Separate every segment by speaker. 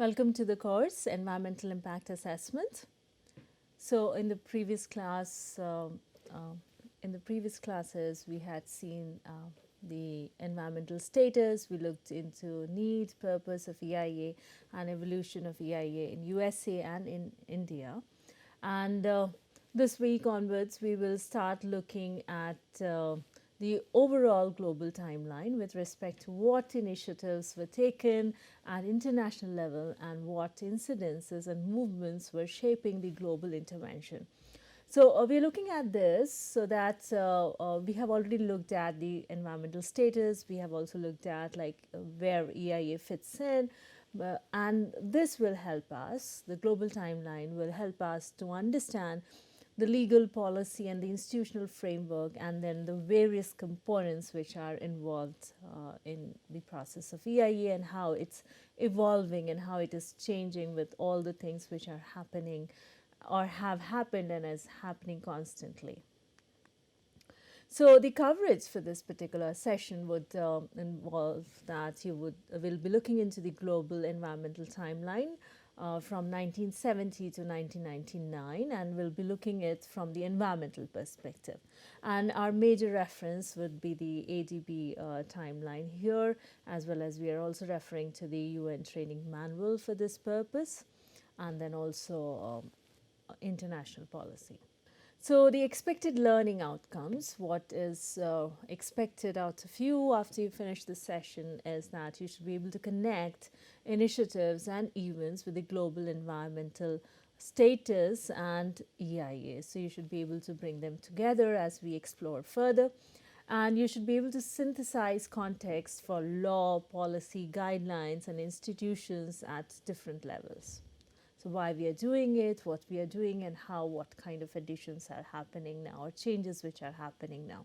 Speaker 1: Welcome to the course Environmental Impact Assessment. So in the previous class, in the previous classes, we had seen the environmental status. We looked into need, purpose of EIA and evolution of EIA in USA and in India. And this week onwards, we will start looking at the overall global timeline with respect to what initiatives were taken at international level and what incidences and movements were shaping the global intervention. So we're looking at this so that we have already looked at the environmental status. We have also looked at where EIA fits in, and this will help us. The global timeline will help us to understand the legal policy and the institutional framework, and then the various components which are involved in the process of EIA and how it's evolving and how it is changing with all the things which are happening or have happened and is happening constantly. So the coverage for this particular session would involve that you will be looking into the global environmental timeline from 1970 to 1999, and we'll be looking at it from the environmental perspective. And our major reference would be the ADB timeline here, as well as we are also referring to the UN training manual for this purpose, and then also international policy. So the expected learning outcomes, what is expected out of you after you finish the session is that you should be able to connect initiatives and events with the global environmental status and EIA. So you should be able to bring them together as we explore further. And you should be able to synthesize context for law, policy, guidelines, and institutions at different levels. So why we are doing it, what we are doing, and how, what kind of additions are happening now or changes which are happening now.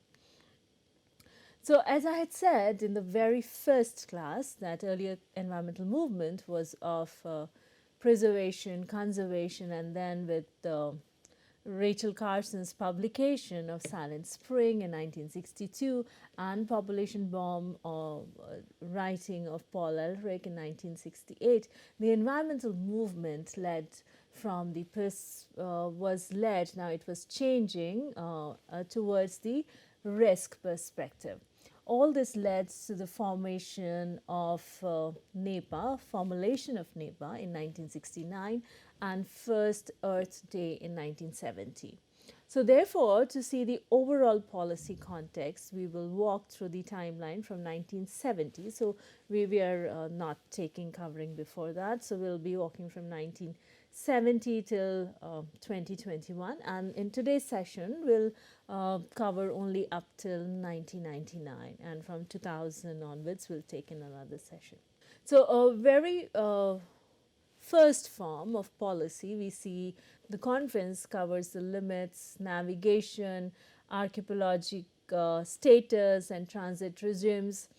Speaker 1: So as I had said in the very first class, that earlier environmental movement was of preservation, conservation, and then with Rachel Carson's publication of Silent Spring in 1962 and Population Bomb writing of Paul Ehrlich in 1968, the environmental movement led from the was led, now it was changing towards the risk perspective. All this led to the formation of NEPA, formulation of NEPA in 1969 and first Earth Day in 1970. So therefore, to see the overall policy context, we will walk through the timeline from 1970. So we are not covering before that. So we'll be walking from 1970 till 2021. And in today's session, we'll cover only up till 1999. And from 2000 onwards, we'll take in another session. So a very first form of policy, we see the conference covers the limits, navigation, archipelagic status and transit regimes.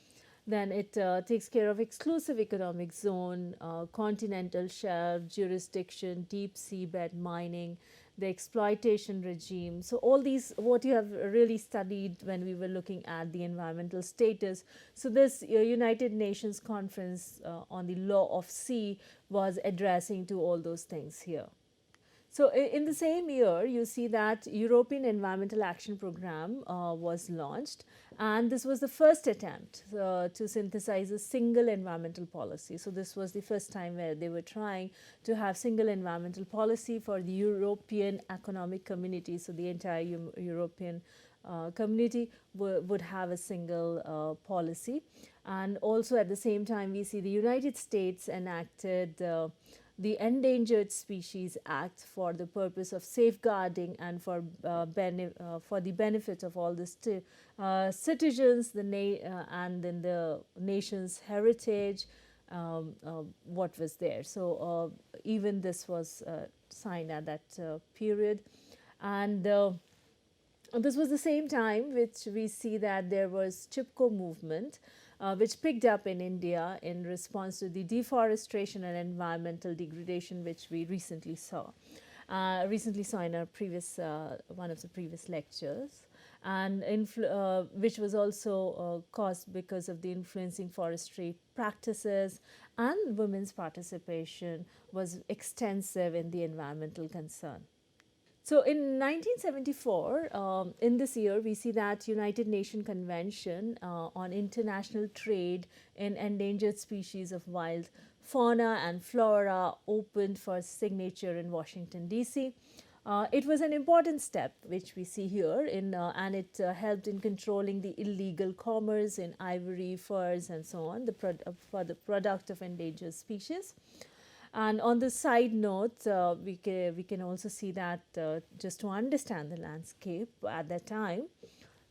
Speaker 1: Then it takes care of exclusive economic zone, continental shelf, jurisdiction, deep seabed mining, the exploitation regime. So all these, what you have really studied when we were looking at the environmental status. So this United Nations conference on the law of sea was addressing to all those things here. So in the same year, you see that European Environmental Action Programme was launched, and this was the first attempt to synthesize a single environmental policy. So this was the first time where they were trying to have single environmental policy for the European Economic Community. So the entire European community would have a single policy. And also at the same time, we see the United States enacted the Endangered Species Act for the purpose of safeguarding and for the benefit of all the citizens, and then the nation's heritage, what was there. So even this was signed at that period. And this was the same time which we see that there was Chipko movement, which picked up in India in response to the deforestation and environmental degradation which we recently saw in our previous one of the previous lectures. and which was also caused because of the influencing forestry practices, and women's participation was extensive in the environmental concern. So in 1974, in this year, we see that United Nations Convention on International Trade in Endangered Species of Wild Fauna and Flora opened for signature in Washington, D.C. It was an important step, which we see here, and it helped in controlling the illegal commerce in ivory, furs, and so on, for the product of endangered species. And on the side note, we can also see that just to understand the landscape at that time,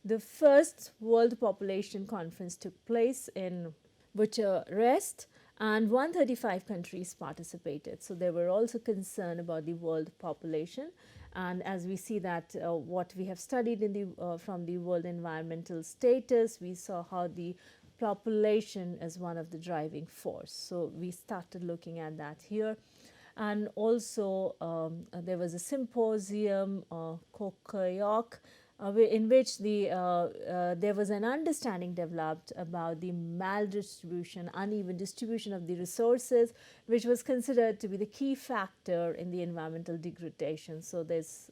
Speaker 1: the first World Population Conference took place in Bucharest, and 135 countries participated. So they were also concerned about the world population. And as we see that what we have studied in from the World Environmental Status, we saw how the population is one of the driving force. So we started looking at that here. And also there was a symposium, Kokoyok, in which there was an understanding developed about the maldistribution, uneven distribution of the resources, which was considered to be the key factor in the environmental degradation. So there's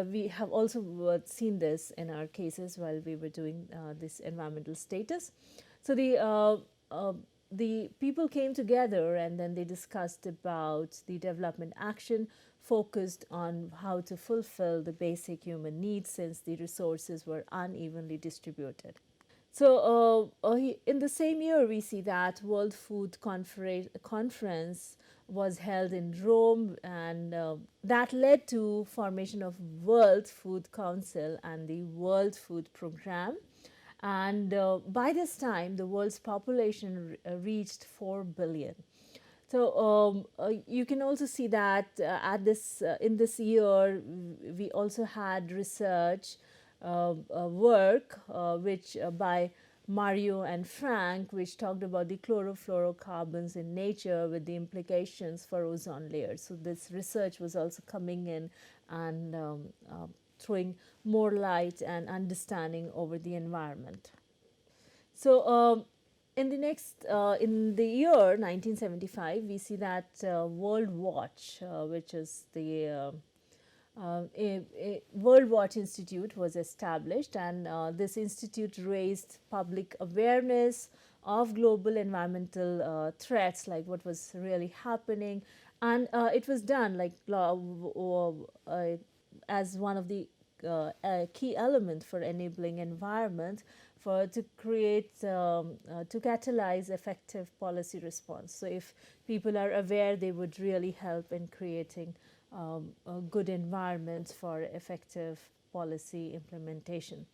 Speaker 1: we have also seen this in our cases while we were doing this environmental status. So the people came together and then they discussed about the development action focused on how to fulfill the basic human needs since the resources were unevenly distributed. So in the same year, we see that World Food Conference was held in Rome, and that led to formation of World Food Council and the World Food Program. And by this time, the world's population reached 4 billion. So you can also see that in this year, we also had research work which by Mario and Frank, which talked about the chlorofluorocarbons in nature with the implications for ozone layers. So this research was also coming in and throwing more light and understanding over the environment. So in the year 1975, we see that World Watch, which is the a World Watch Institute was established, and this institute raised public awareness of global environmental threats, like what was really happening, and it was done like as one of the key element for enabling environment to create to catalyze effective policy response. So if people are aware, they would really help in creating a good environment for effective policy implementation.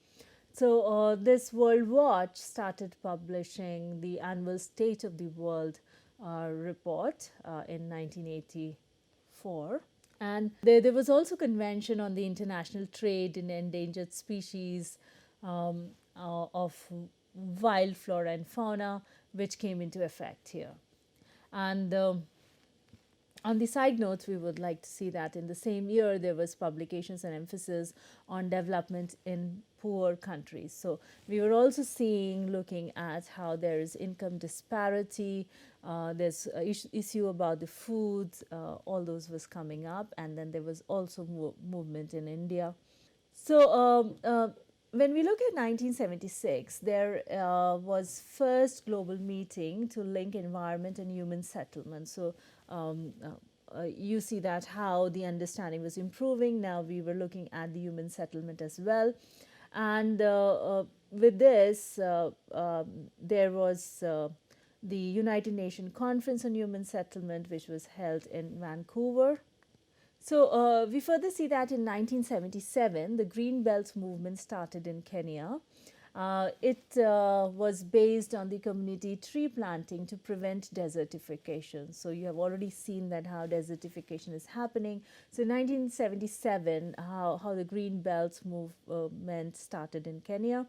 Speaker 1: So this World Watch started publishing the annual State of the World report in 1984. And there was also convention on the international trade in endangered species of wild flora and fauna, which came into effect here. And on the side notes, we would like to see that in the same year, there was publications and emphasis on development in poor countries. So we were also looking at how there is income disparity, there's an issue about the food, all those was coming up, and then there was also movement in India. So when we look at 1976, there was first global meeting to link environment and human settlement. So you see that how the understanding was improving. Now we were looking at the human settlement as well. And with this, there was the United Nations Conference on Human Settlement, which was held in Vancouver. So we further see that in 1977, the Green Belt movement started in Kenya. It was based on the community tree planting to prevent desertification. So you have already seen that how desertification is happening. So in 1977, how the Green Belt movement started in Kenya.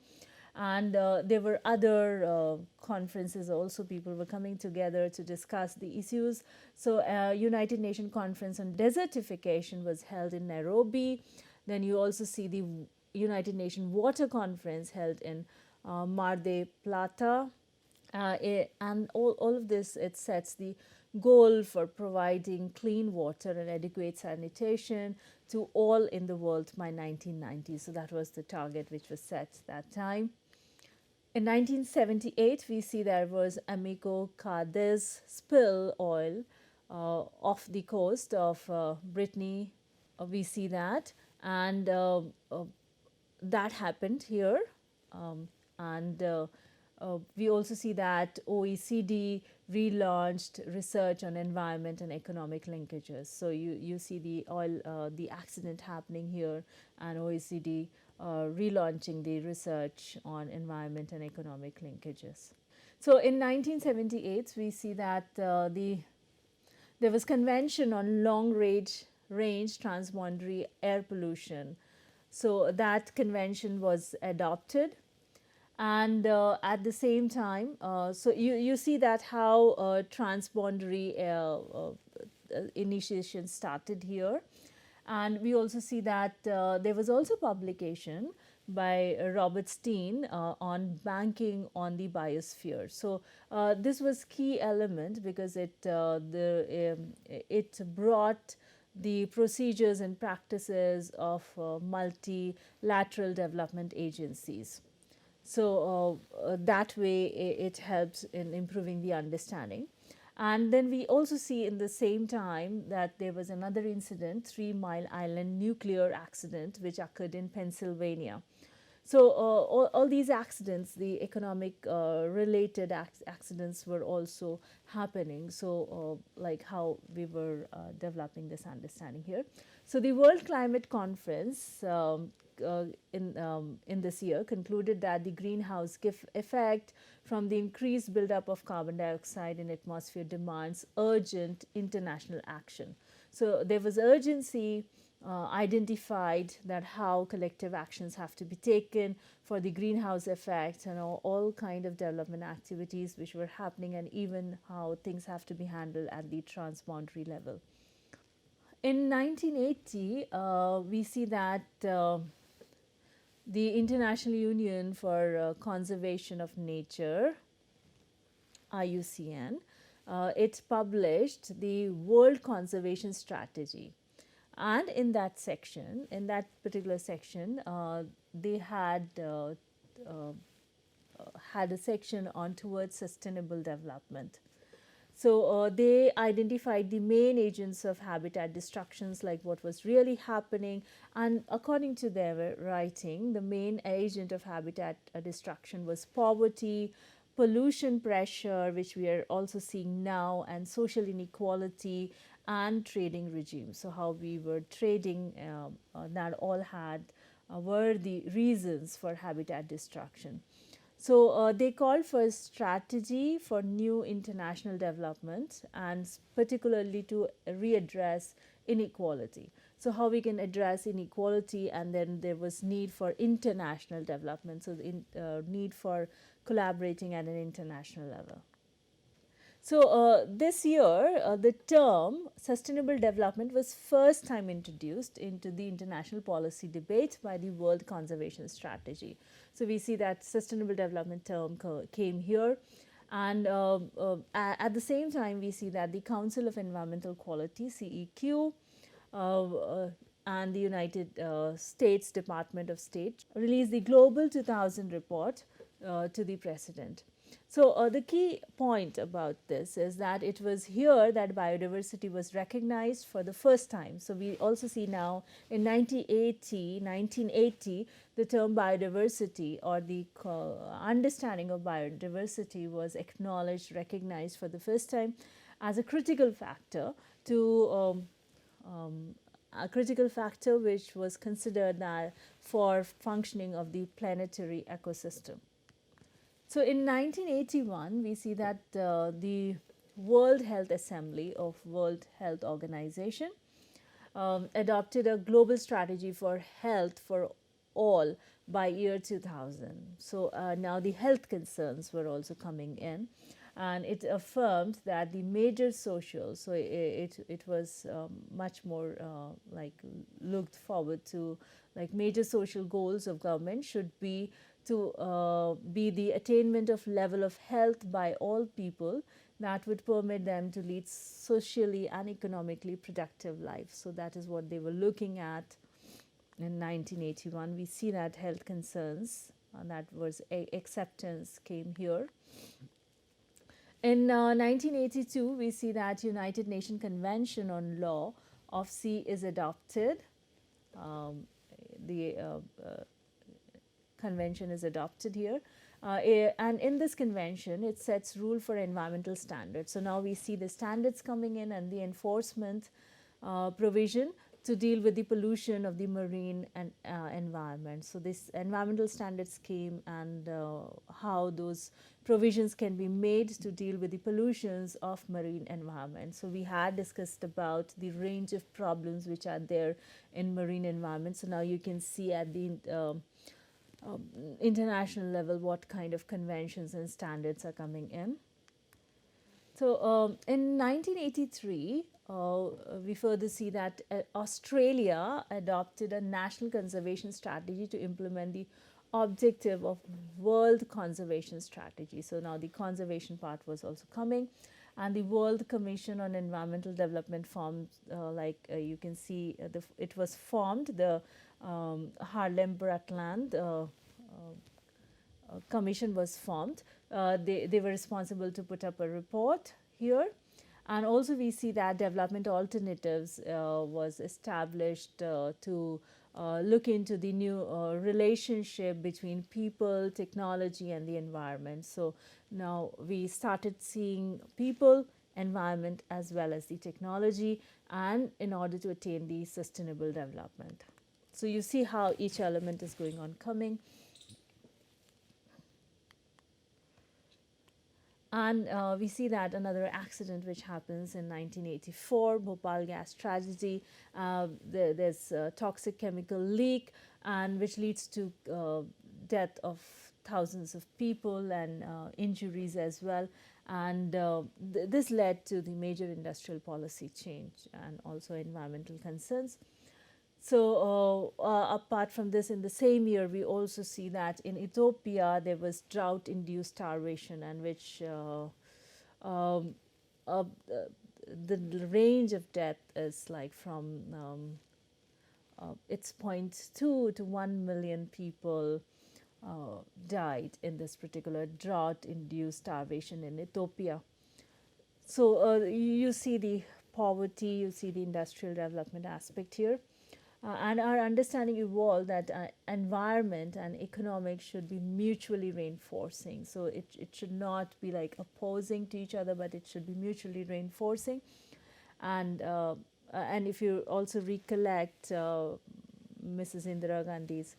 Speaker 1: And there were other conferences also. People were coming together to discuss the issues. So United Nations Conference on Desertification was held in Nairobi. Then you also see the United Nations Water Conference held in Mar de Plata. And all of this, it sets the goal for providing clean water and adequate sanitation to all in the world by 1990. So that was the target which was set that time. In 1978, we see there was Amico Cadiz spill oil off the coast of Brittany. We see that, and that happened here. And we also see that OECD relaunched research on environment and economic linkages. So you see the oil, the accident happening here, and OECD relaunching the research on environment and economic linkages. So in 1978, we see that there was convention on long range transboundary air pollution. So that convention was adopted, and at the same time, so you see that how transboundary initiation started here. And we also see that there was also publication by Robert Steen on banking on the biosphere. So this was key element because it brought the procedures and practices of multilateral development agencies. So that way it helps in improving the understanding. And then we also see in the same time that there was another incident, 3 Mile Island nuclear accident, which occurred in Pennsylvania. So all these accidents, the economic related accidents were also happening. So like how we were developing this understanding here. So the World Climate Conference in this year concluded that the greenhouse effect from the increased buildup of carbon dioxide in atmosphere demands urgent international action. So there was urgency identified that how collective actions have to be taken for the greenhouse effect and all kind of development activities which were happening, and even how things have to be handled at the transboundary level. In 1980, we see that the International Union for Conservation of Nature, IUCN, it published the World Conservation Strategy. And in that section, in that particular section, they had a section on towards sustainable development. So they identified the main agents of habitat destructions, like what was really happening. And according to their writing, the main agent of habitat destruction was poverty, pollution pressure, which we are also seeing now, and social inequality and trading regimes. So how we were trading, that all had were the reasons for habitat destruction. So they called for a strategy for new international development, and particularly to readdress inequality. So how we can address inequality, and then there was need for international development, so the need for collaborating at an international level. So this year, the term sustainable development was first time introduced into the international policy debate by the World Conservation Strategy. So we see that sustainable development term came here. And at the same time, we see that the Council of Environmental Quality, CEQ, and the United States Department of State released the Global 2000 report to the President. So the key point about this is that it was here that biodiversity was recognized for the first time. So we also see now in 1980, the term biodiversity, or the understanding of biodiversity, was acknowledged, recognized for the first time as a critical factor to a critical factor which was considered for functioning of the planetary ecosystem. So in 1981, we see that the World Health Assembly of World Health Organization adopted a global strategy for health for all by year 2000. So now the health concerns were also coming in. and it affirmed that the major social, so it was much more like looked forward to, like major social goals of government should be to be the attainment of level of health by all people that would permit them to lead socially and economically productive lives. So that is what they were looking at in 1981. We see that health concerns, that was acceptance came here. In 1982, we see that United Nations Convention on Law of Sea is adopted. The convention is adopted here. And in this convention, it sets rule for environmental standards. So now we see the standards coming in and the enforcement provision to deal with the pollution of the marine and environment. So this environmental standards came, and how those provisions can be made to deal with the pollutions of marine environment. So we had discussed about the range of problems which are there in marine environment. So now you can see at the international level what kind of conventions and standards are coming in. So in 1983, we further see that Australia adopted a national conservation strategy to implement the objective of World Conservation Strategy. So now the conservation part was also coming, and the World Commission on Environmental Development formed, you can see, it was formed, the Haarlem-Brundtland commission was formed. They were responsible to put up a report here. And also we see that development alternatives was established to look into the new relationship between people, technology and the environment. So now we started seeing people, environment as well as the technology, and in order to attain the sustainable development. So you see how each element is going on coming. And we see that another accident which happens in 1984, Bhopal gas tragedy. There's a toxic chemical leak, and which leads to death of thousands of people and injuries as well. And this led to the major industrial policy change and also environmental concerns. So apart from this, in the same year, we also see that in Ethiopia there was drought-induced starvation, and which the range of death is like from it's 0.2 to 1 million people died in this particular drought-induced starvation in Ethiopia. So you see the poverty, you see the industrial development aspect here. And our understanding evolved that environment and economics should be mutually reinforcing. So it should not be like opposing to each other, but it should be mutually reinforcing. And if you also recollect Mrs. Indira Gandhi's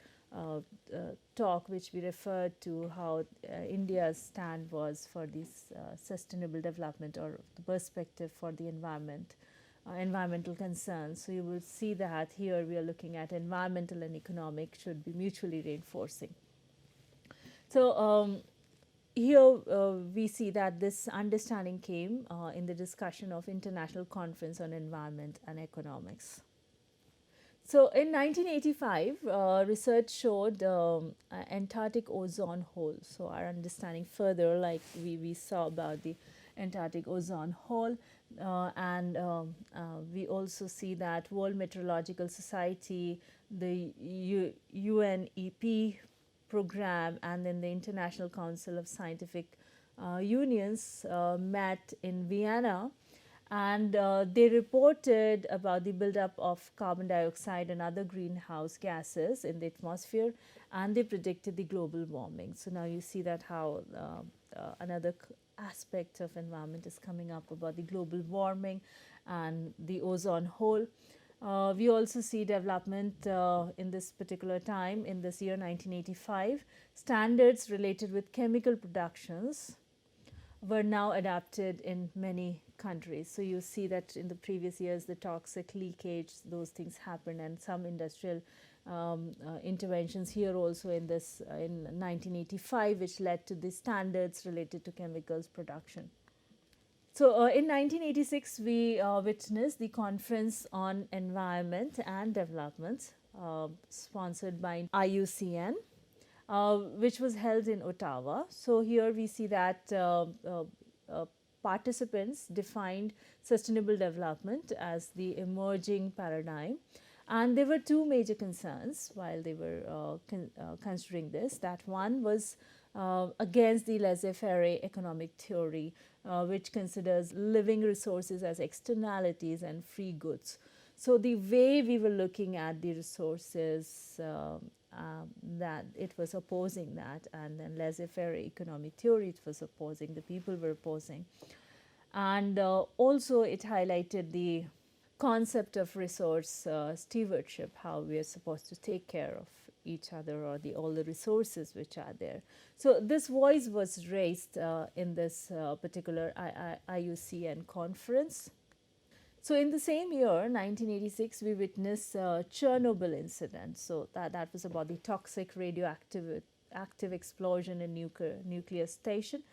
Speaker 1: talk, which we referred to, how India's stand was for this sustainable development, or the perspective for the environment. Environmental concerns. So you will see that here we are looking at environmental and economic should be mutually reinforcing. So here we see that this understanding came in the discussion of International Conference on Environment and Economics. So in 1985, research showed Antarctic ozone hole. So our understanding further, like we saw about the Antarctic ozone hole, and we also see that World Meteorological Society, the UNEP program, and then the International Council of Scientific Unions met in Vienna, and they reported about the buildup of carbon dioxide and other greenhouse gases in the atmosphere, and they predicted the global warming. So now you see that how another aspect of environment is coming up about the global warming and the ozone hole. We also see development in this particular time, in this year 1985. Standards related with chemical productions were now adapted in many countries. So you see that in the previous years, the toxic leakage, those things happened, and some industrial interventions here also in this in 1985, which led to the standards related to chemicals production. So in 1986, we witnessed the Conference on Environment and Development, sponsored by IUCN, which was held in Ottawa. So here we see that participants defined sustainable development as the emerging paradigm. And there were two major concerns while they were considering this. That one was against the laissez-faire economic theory, which considers living resources as externalities and free goods. So the way we were looking at the resources, that it was opposing that, and then laissez-faire economic theory it was opposing, the people were opposing. And also it highlighted the concept of resource stewardship, how we are supposed to take care of each other or all the resources which are there. So this voice was raised in this particular IUCN conference. So in the same year, 1986, we witnessed Chernobyl incident. So that was about the toxic radioactive explosion in nuclear station.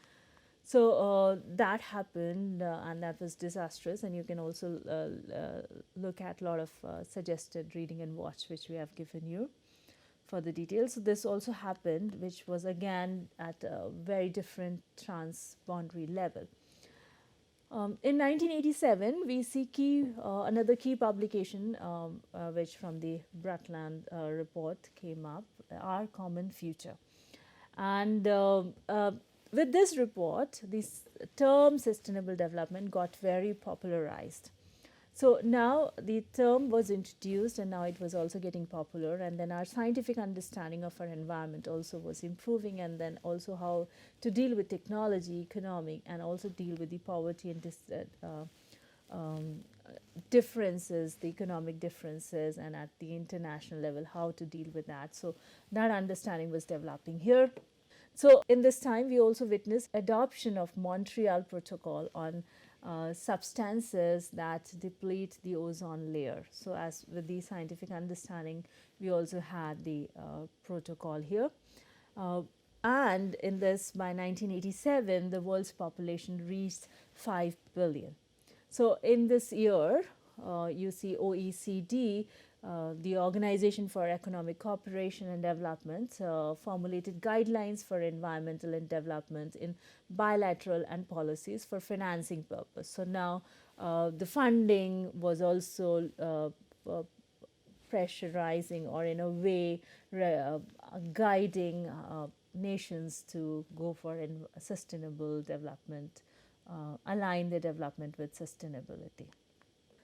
Speaker 1: So that happened and that was disastrous, and you can also look at a lot of suggested reading and watch which we have given you for the details. So this also happened, which was again at a very different transboundary level. In 1987, we see another key publication which from the Brundtland report came up, Our Common Future. And with this report, this term sustainable development got very popularized. So now the term was introduced and now it was also getting popular, and then our scientific understanding of our environment also was improving, and then also how to deal with technology, economic, and also deal with the poverty and differences, the economic differences, and at the international level, how to deal with that. So that understanding was developing here. So in this time, we also witnessed adoption of Montreal Protocol on substances that deplete the ozone layer. So as with the scientific understanding, we also had the protocol here. And in this, by 1987, the world's population reached 5 billion. So in this year, you see OECD, the Organization for Economic Cooperation and Development, formulated guidelines for environmental and development in bilateral and policies for financing purpose. So now the funding was also pressurizing, or in a way guiding nations to go for sustainable development, align their development with sustainability.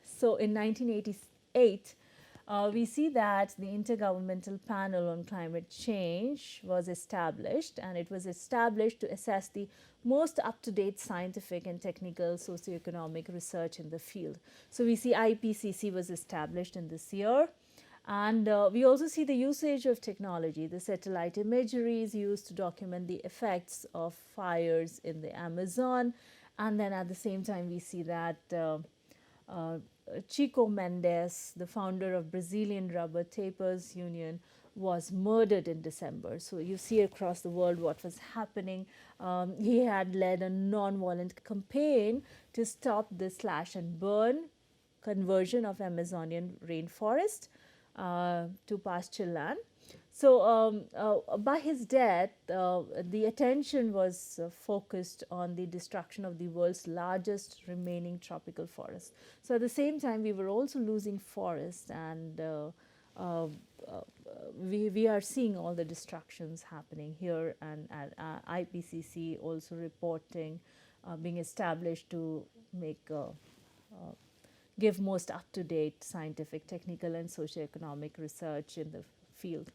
Speaker 1: So in 1988, we see that the Intergovernmental Panel on Climate Change was established, and it was established to assess the most up-to-date scientific and technical socioeconomic research in the field. So we see IPCC was established in this year. And we also see the usage of technology. The satellite imagery is used to document the effects of fires in the Amazon. And then at the same time, we see that Chico Mendes, the founder of Brazilian Rubber Tapers Union, was murdered in December. So you see across the world what was happening. He had led a non-violent campaign to stop the slash and burn conversion of Amazonian rainforest to pasture land. So by his death, the attention was focused on the destruction of the world's largest remaining tropical forest. So at the same time, we were also losing forests, and we are seeing all the destructions happening here, and at IPCC also reporting being established to make give most up-to-date scientific, technical, and socioeconomic research in the field.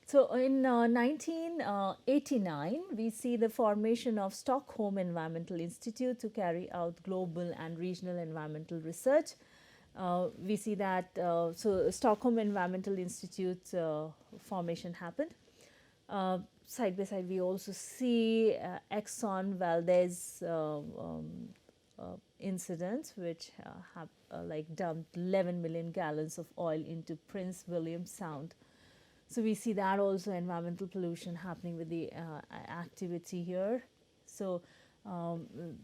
Speaker 1: So in 1989, we see the formation of Stockholm Environmental Institute to carry out global and regional environmental research. We see that so Stockholm Environmental Institute formation happened. Side by side, we also see Exxon Valdez incident which have like dumped 11 million gallons of oil into Prince William Sound. So we see that also environmental pollution happening with the activity here. So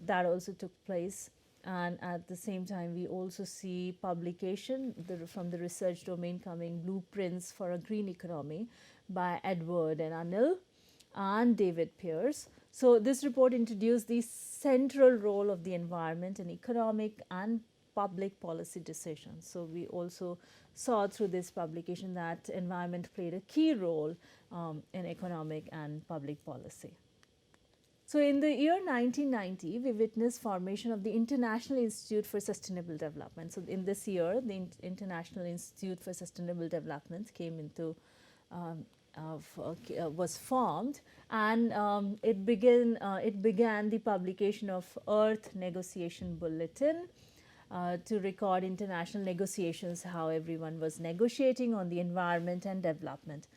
Speaker 1: that also took place. And at the same time, we also see publication from the research domain coming, Blueprints for a Green Economy by Edward and Anil and David Pierce. So this report introduced the central role of the environment in economic and public policy decisions. So we also saw through this publication that environment played a key role in economic and public policy. So in the year 1990, we witnessed formation of the International Institute for Sustainable Development. So in this year, the International Institute for Sustainable Development came into was formed, and it began the publication of Earth Negotiation Bulletin to record international negotiations, how everyone was negotiating on the environment and development.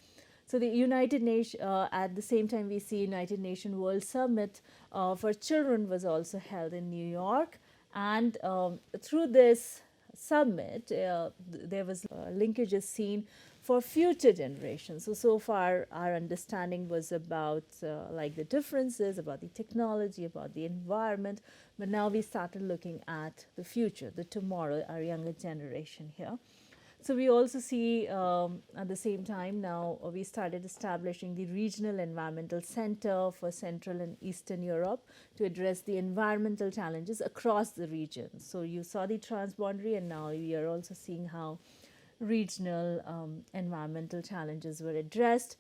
Speaker 1: So the United Nations, at the same time, we see United Nations World Summit for Children was also held in New York, and through this summit, there was linkages seen for future generations. So far our understanding was about like the differences, about the technology, about the environment, but now we started looking at the future, the tomorrow, our younger generation here. So we also see at the same time now we started establishing the Regional Environmental Center for Central and Eastern Europe to address the environmental challenges across the region. So you saw the transboundary, and now we are also seeing how regional environmental challenges were addressed,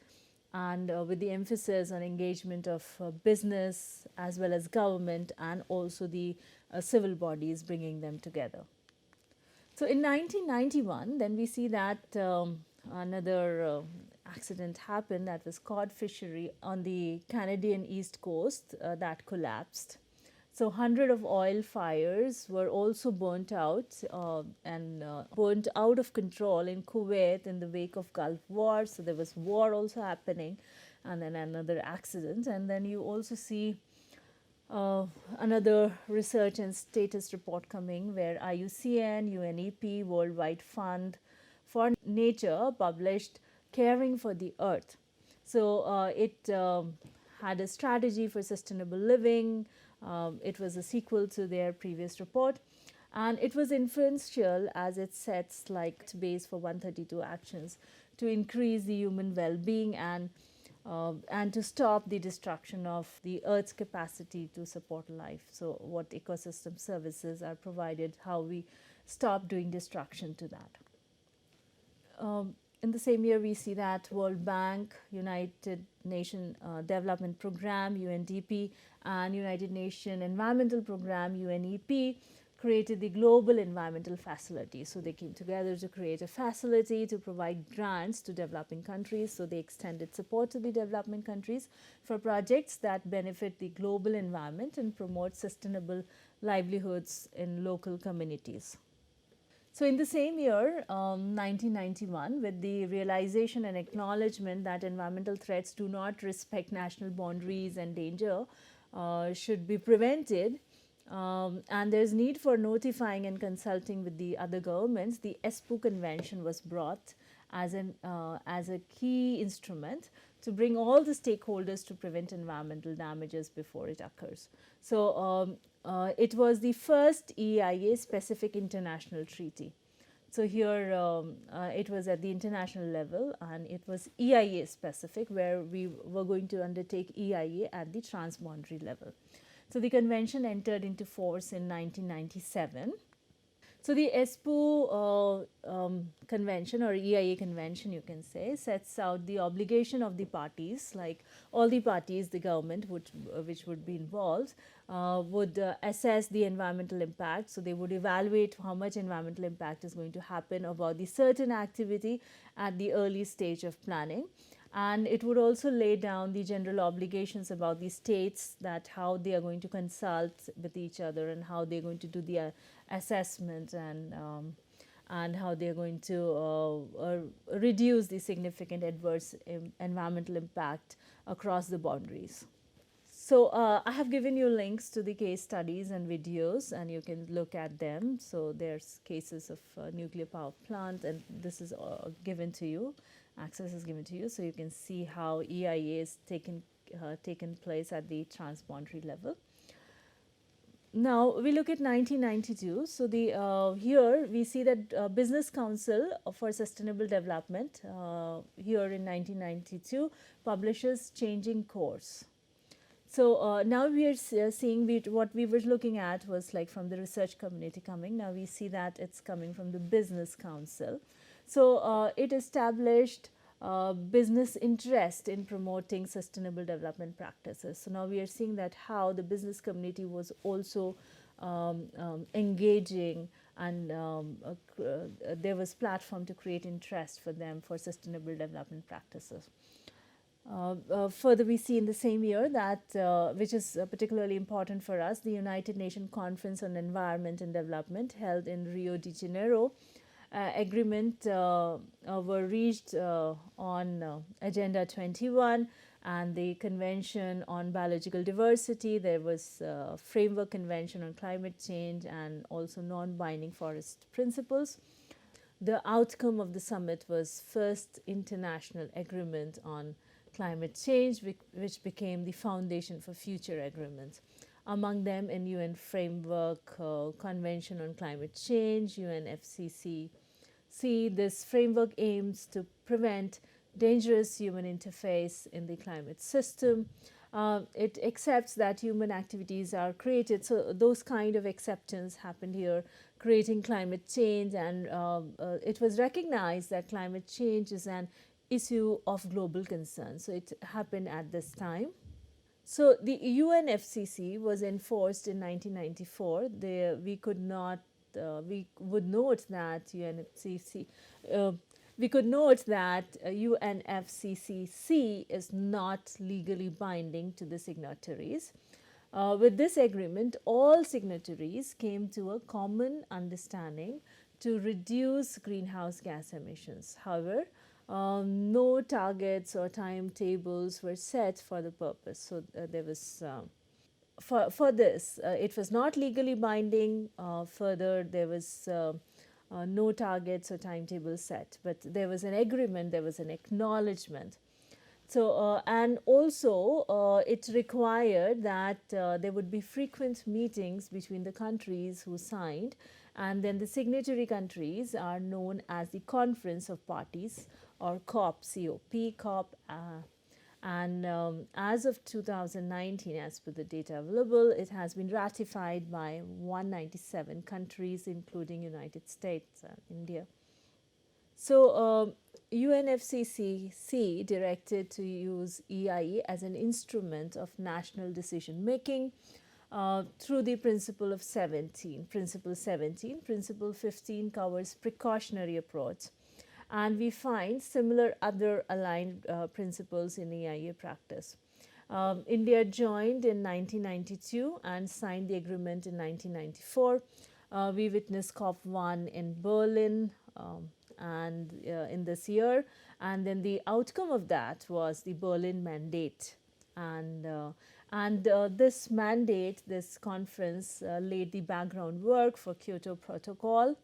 Speaker 1: and with the emphasis on engagement of business as well as government, and also the civil bodies, bringing them together. So in 1991, then we see that another accident happened, that was cod fishery on the Canadian east coast that collapsed. So 100 of oil fires were also burnt out and burnt out of control in Kuwait in the wake of Gulf War. So there was war also happening, and then another accident. And then you also see another research and status report coming, where IUCN, UNEP, Worldwide Fund for Nature published Caring for the Earth. So it had a strategy for sustainable living. It was a sequel to their previous report, and it was influential as it sets like base for 132 actions to increase the human well-being and to stop the destruction of the Earth's capacity to support life. So what ecosystem services are provided, how we stop doing destruction to that. In the same year, we see that World Bank, United Nations Development Program, UNDP, and United Nations Environmental Program, UNEP, created the Global Environmental Facility. So they came together to create a facility to provide grants to developing countries. So they extended support to the developing countries for projects that benefit the global environment and promote sustainable livelihoods in local communities. So in the same year, 1991, with the realization and acknowledgement that environmental threats do not respect national boundaries and danger should be prevented, and there's need for notifying and consulting with the other governments, the ESPO Convention was brought as a key instrument to bring all the stakeholders to prevent environmental damages before it occurs. So it was the first EIA specific international treaty. So here it was at the international level, and it was EIA specific, where we were going to undertake EIA at the transboundary level. So the convention entered into force in 1997. So the ESPO convention, or EIA convention you can say, sets out the obligation of the parties, like all the parties, the government which would be involved, would assess the environmental impact. So they would evaluate how much environmental impact is going to happen about the certain activity at the early stage of planning. And it would also lay down the general obligations about the states, that how they are going to consult with each other, and how they're going to do the assessment, and how they're going to reduce the significant adverse environmental impact across the boundaries. So I have given you links to the case studies and videos, and you can look at them. So there's cases of nuclear power plant, and this is given to you. Access is given to you, so you can see how EIA is taken place at the transboundary level. Now we look at 1992. So the here we see that Business Council for Sustainable Development here in 1992 publishes Changing Course. So now we are seeing what we were looking at was like from the research community coming. Now we see that it's coming from the Business Council. So it established business interest in promoting sustainable development practices. So now we are seeing that how the business community was also engaging, and there was platform to create interest for them for sustainable development practices. Further, we see in the same year that, which is particularly important for us, the United Nations Conference on Environment and Development held in Rio de Janeiro. Agreement were reached on Agenda 21 and the Convention on Biological Diversity. There was a Framework Convention on Climate Change and also non-binding forest principles. The outcome of the summit was first international agreement on climate change, which became the foundation for future agreements. Among them, in UN Framework Convention on Climate Change, UNFCCC. This framework aims to prevent dangerous human interface in the climate system. It accepts that human activities are created, so those kind of acceptance happened here, creating climate change, and it was recognized that climate change is an issue of global concern. So it happened at this time. So the UNFCCC was enforced in 1994. We could not. We would note that UNFCCC. We could note that UNFCCC is not legally binding to the signatories. With this agreement, all signatories came to a common understanding to reduce greenhouse gas emissions. However, no targets or timetables were set for the purpose. So there was for this, it was not legally binding. Further, there was no targets or timetables set, but there was an agreement, there was an acknowledgement. So, and also it required that there would be frequent meetings between the countries who signed, and then the signatory countries are known as the Conference of Parties, or COP, COP. And as of 2019, as per the data available, it has been ratified by 197 countries, including United States and India. So UNFCCC directed to use EIA as an instrument of national decision making through the principle of 17. Principle 17, principle 15 covers precautionary approach. And we find similar other aligned principles in EIA practice. India joined in 1992 and signed the agreement in 1994. We witnessed COP1 in Berlin and in this year, and then the outcome of that was the Berlin Mandate. And this mandate, this conference laid the background work for Kyoto Protocol.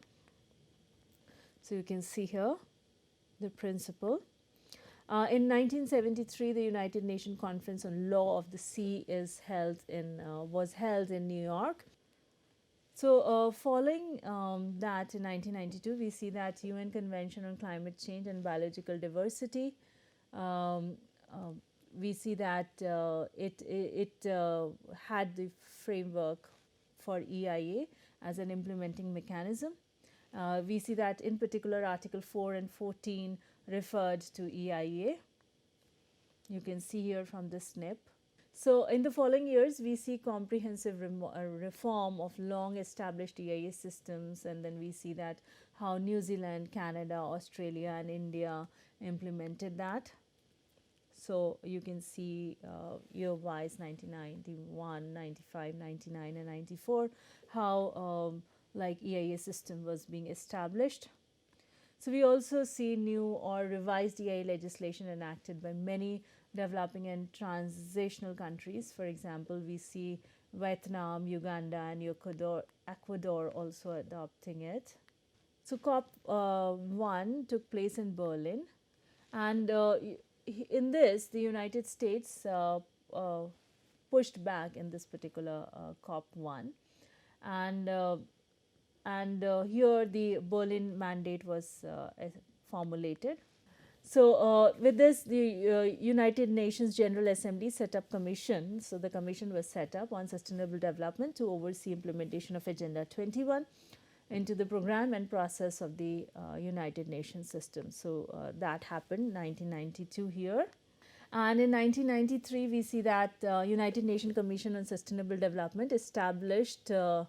Speaker 1: So you can see here the principle. In 1973, the United Nations Conference on Law of the Sea was held in New York. So following that, in 1992, we see that UN Convention on Climate Change and Biological Diversity. We see that it had the framework for EIA as an implementing mechanism. We see that in particular Article 4 and 14 referred to EIA. You can see here from the SNP. So in the following years, we see comprehensive reform of long established EIA systems, and then we see that how New Zealand, Canada, Australia and India implemented that. So you can see year-wise 1991, 95, 99 and 94 how like EIA system was being established. So we also see new or revised EI legislation enacted by many developing and transitional countries. For example, we see Vietnam, Uganda, and Ecuador also adopting it. So COP 1 took place in Berlin, and in this, the United States pushed back in this particular COP 1, and here the Berlin mandate was formulated. So with this, the United Nations General Assembly set up commission. So the commission was set up on sustainable development to oversee implementation of Agenda 21 into the program and process of the United Nations system. So that happened 1992 here. And in 1993, we see that United Nations Commission on Sustainable Development established there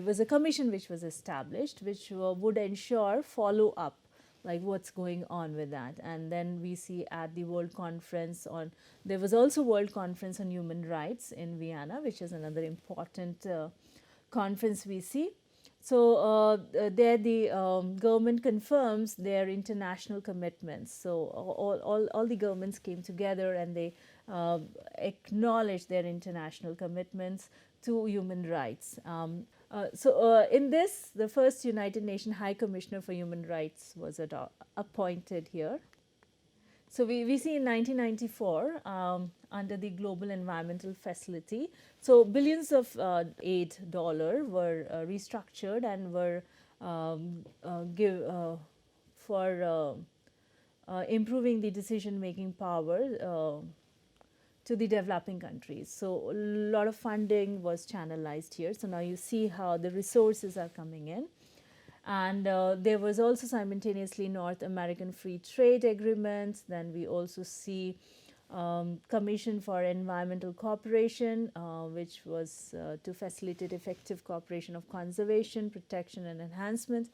Speaker 1: was a commission which was established which would ensure follow up, like what's going on with that. And then we see at the World Conference on, there was also World Conference on Human Rights in Vienna, which is another important conference we see. So there the government confirms their international commitments. So all the governments came together and they acknowledged their international commitments to human rights. In this, the first United Nations High Commissioner for Human Rights was appointed here. So we see in 1994 under the Global Environmental Facility, so billions of aid dollar were restructured and were for improving the decision making power to the developing countries. So a lot of funding was channelized here. So now you see how the resources are coming in. And there was also simultaneously North American Free Trade Agreements. Then we also see Commission for Environmental Cooperation, which was to facilitate effective cooperation of conservation, protection and enhancement.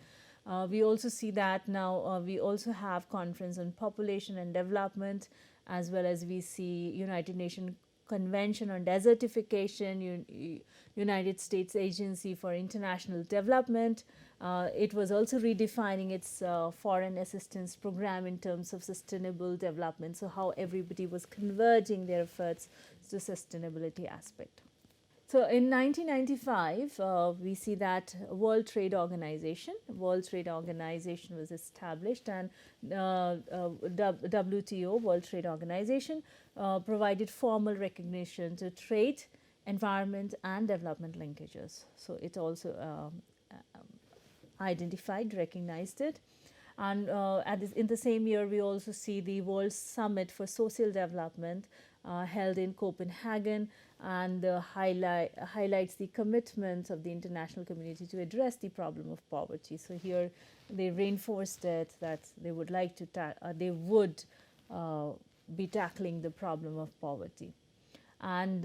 Speaker 1: We also see that now we also have Conference on Population and Development, as well as we see United Nations Convention on Desertification, United States Agency for International Development. It was also redefining its foreign assistance program in terms of sustainable development, so how everybody was converging their efforts to sustainability aspect. So in 1995, we see that World Trade Organization was established, and WTO, World Trade Organization, provided formal recognition to trade, environment and development linkages. So it also identified, recognized it. And in the same year, we also see the World Summit for Social Development held in Copenhagen, and highlights the commitment of the international community to address the problem of poverty. So here they reinforced it that they would like to be tackling the problem of poverty. And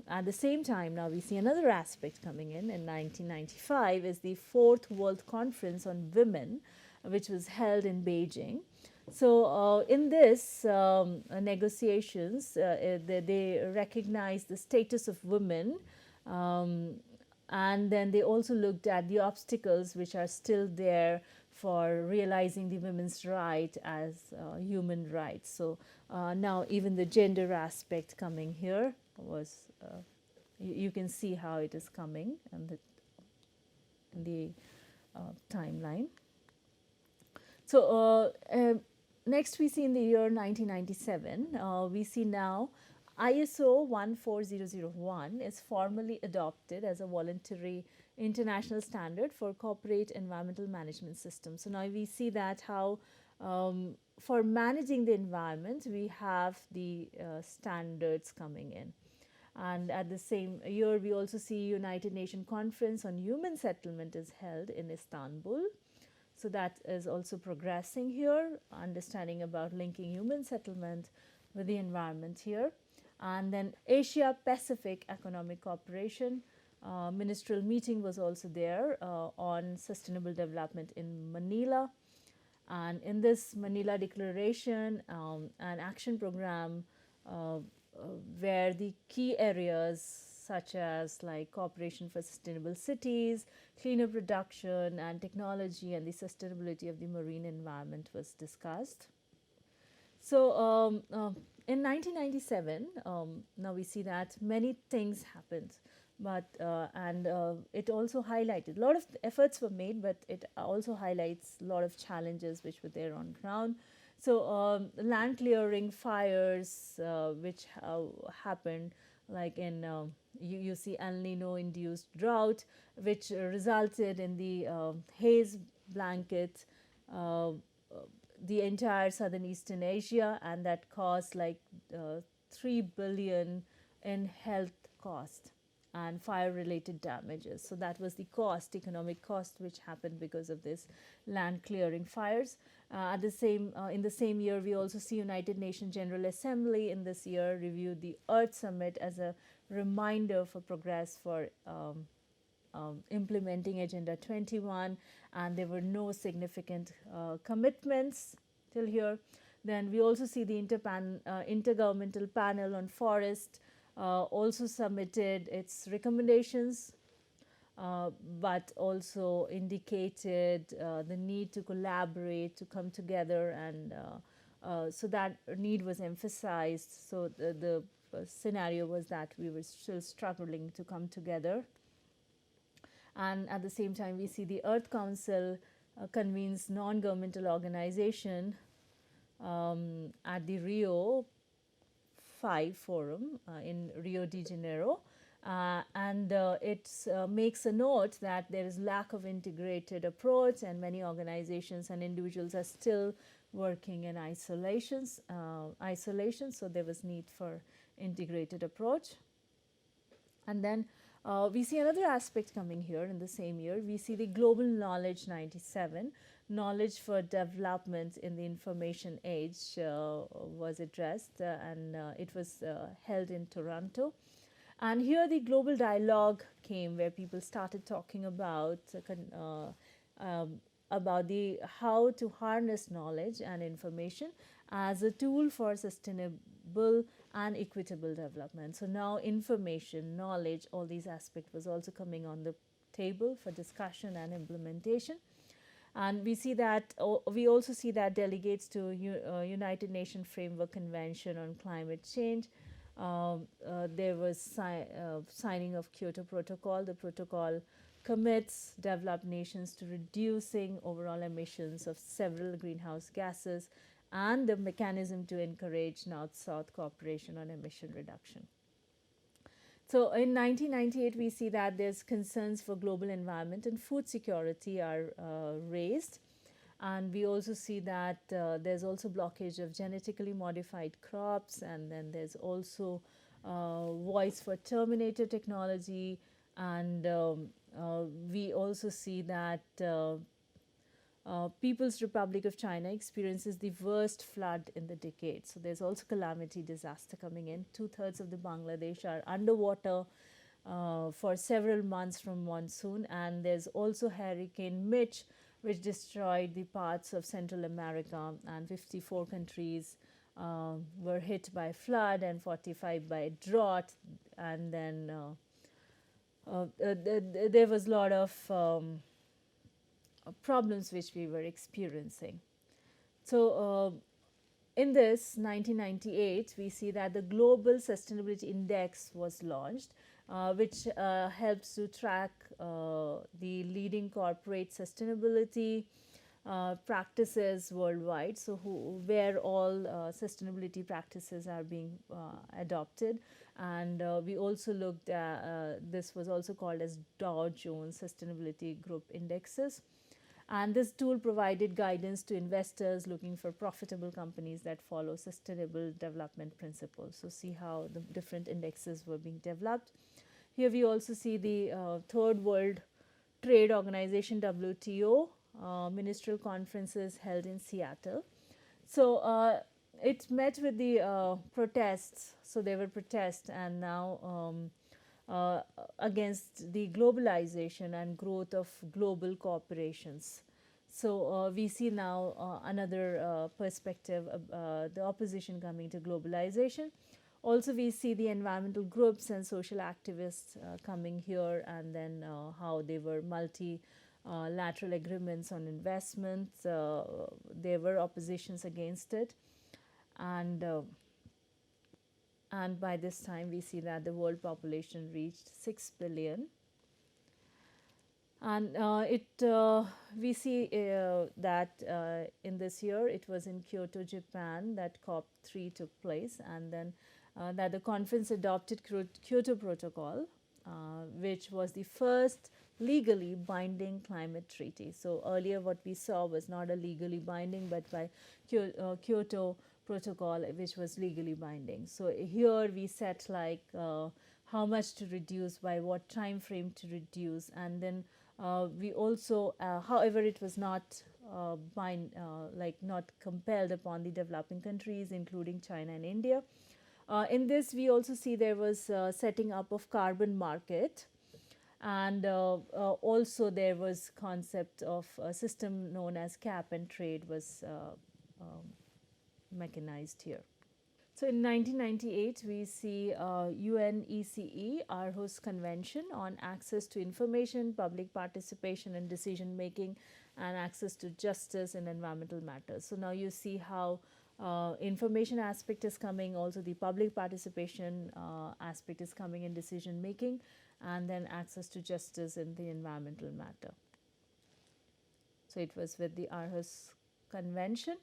Speaker 1: at the same time, now we see another aspect coming in 1995 is the Fourth World Conference on Women, which was held in Beijing. So in this negotiations, they recognize the status of women, and then they also looked at the obstacles which are still there for realizing the women's right as human rights. So now even the gender aspect coming here was, you can see how it is coming in the timeline. So next we see in the year 1997, we see now ISO 14001 is formally adopted as a voluntary international standard for corporate environmental management systems. So now we see that how for managing the environment, we have the standards coming in. And at the same year, we also see United Nations Conference on Human Settlement is held in Istanbul. So that is also progressing here, understanding about linking human settlement with the environment here. And then Asia Pacific Economic Cooperation ministerial meeting was also there on sustainable development in Manila. And in this Manila Declaration and action program, where the key areas such as like cooperation for sustainable cities, cleaner production and technology, and the sustainability of the marine environment was discussed. So in 1997, now we see that many things happened, but and it also highlighted a lot of efforts were made, but it also highlights a lot of challenges which were there on ground. So land clearing, fires, which happened, like in you see El Nino induced drought, which resulted in the haze blanket. The entire southern eastern Asia, and that caused like 3 billion in health cost and fire related damages. So that was the cost, economic cost, which happened because of this land clearing fires. At the same in the same year, we also see United Nations General Assembly in this year reviewed the Earth Summit as a reminder for progress for implementing Agenda 21, and there were no significant commitments till here. Then we also see the Intergovernmental Panel on Forest also submitted its recommendations, but also indicated the need to collaborate, to come together, and so that need was emphasized. So the scenario was that we were still struggling to come together. And at the same time, we see the Earth Council convenes non-governmental organization at the Rio 5 forum in Rio de Janeiro, and it makes a note that there is lack of integrated approach, and many organizations and individuals are still working in isolation. So there was need for integrated approach. And then we see another aspect coming here in the same year. We see the Global Knowledge 97, knowledge for development in the information age was addressed, and it was held in Toronto. And here the global dialogue came, where people started talking about the how to harness knowledge and information as a tool for sustainable and equitable development. So now information, knowledge, all these aspects was also coming on the table for discussion and implementation. And we see that we also see that delegates to United Nations Framework Convention on Climate Change. There was signing of Kyoto Protocol. The protocol commits developed nations to reducing overall emissions of several greenhouse gases, and the mechanism to encourage North-South cooperation on emission reduction. So in 1998, we see that there's concerns for global environment and food security are raised. And we also see that there's also blockage of genetically modified crops, and then there's also voice for terminator technology. And we also see that People's Republic of China experiences the worst flood in the decade. So there's also calamity disaster coming in. 2/3 of the Bangladesh are underwater for several months from monsoon. And there's also Hurricane Mitch, which destroyed the parts of Central America, and 54 countries were hit by flood and 45 by drought. And then there was a lot of problems which we were experiencing. So in this 1998, we see that the Global Sustainability Index was launched, which helps to track the leading corporate sustainability practices worldwide. So where all sustainability practices are being adopted. And we also looked at, this was also called as Dow Jones Sustainability Group Indexes. And this tool provided guidance to investors looking for profitable companies that follow sustainable development principles. So see how the different indexes were being developed. Here we also see the Third World Trade Organization, WTO, ministerial conferences held in Seattle. So it met with the protests. So there were protests, and now against the globalization and growth of global corporations. So we see now another perspective, the opposition coming to globalization. Also, we see the environmental groups and social activists coming here, and then how they were multilateral agreements on investments. There were oppositions against it, and by this time we see that the world population reached 6 billion. And we see that in this year it was in Kyoto, Japan, that COP3 took place, and then that the conference adopted Kyoto Protocol, which was the first legally binding climate treaty. So earlier what we saw was not a legally binding, but by Kyoto Protocol, which was legally binding. So here we set like how much to reduce, by what time frame to reduce, and then we also, however, it was not not compelled upon the developing countries, including China and India. In this, we also see there was setting up of carbon market, and also there was concept of a system known as cap and trade was mechanized here. So in 1998, we see UNECE, Aarhus Convention on Access to Information, Public Participation and Decision Making, and Access to Justice in Environmental Matters. So now you see how information aspect is coming, also the public participation aspect is coming in decision making, and then access to justice in the environmental matter. So it was with the Aarhus Convention.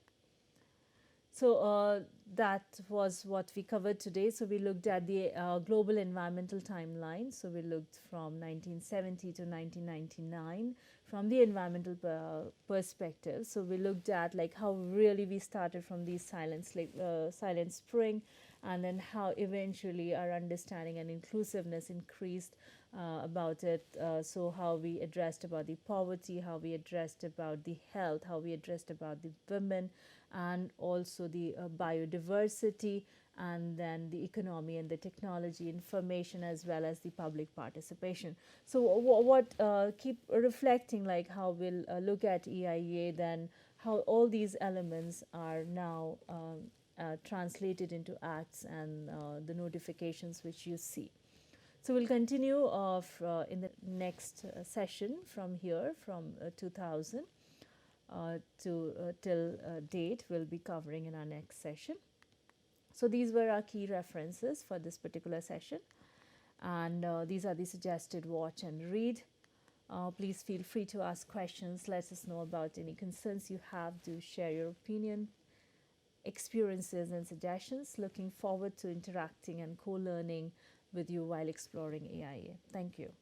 Speaker 1: So that was what we covered today. So we looked at the global environmental timeline. So we looked from 1970 to 1999 from the environmental perspective. So we looked at like how really we started from the silent spring, and then how eventually our understanding and inclusiveness increased about it. So how we addressed about the poverty, how we addressed about the health, how we addressed about the women, and also the biodiversity, and then the economy and the technology, information, as well as the public participation. So what keep reflecting like how we'll look at EIA, then how all these elements are now translated into acts and the notifications which you see. So we'll continue in the next session from here, from 2000 to till date we'll be covering in our next session. So these were our key references for this particular session, and these are the suggested watch and read. Please feel free to ask questions, let us know about any concerns you have, to share your opinion, experiences and suggestions. Looking forward to interacting and co-learning with you while exploring AIA. Thank you.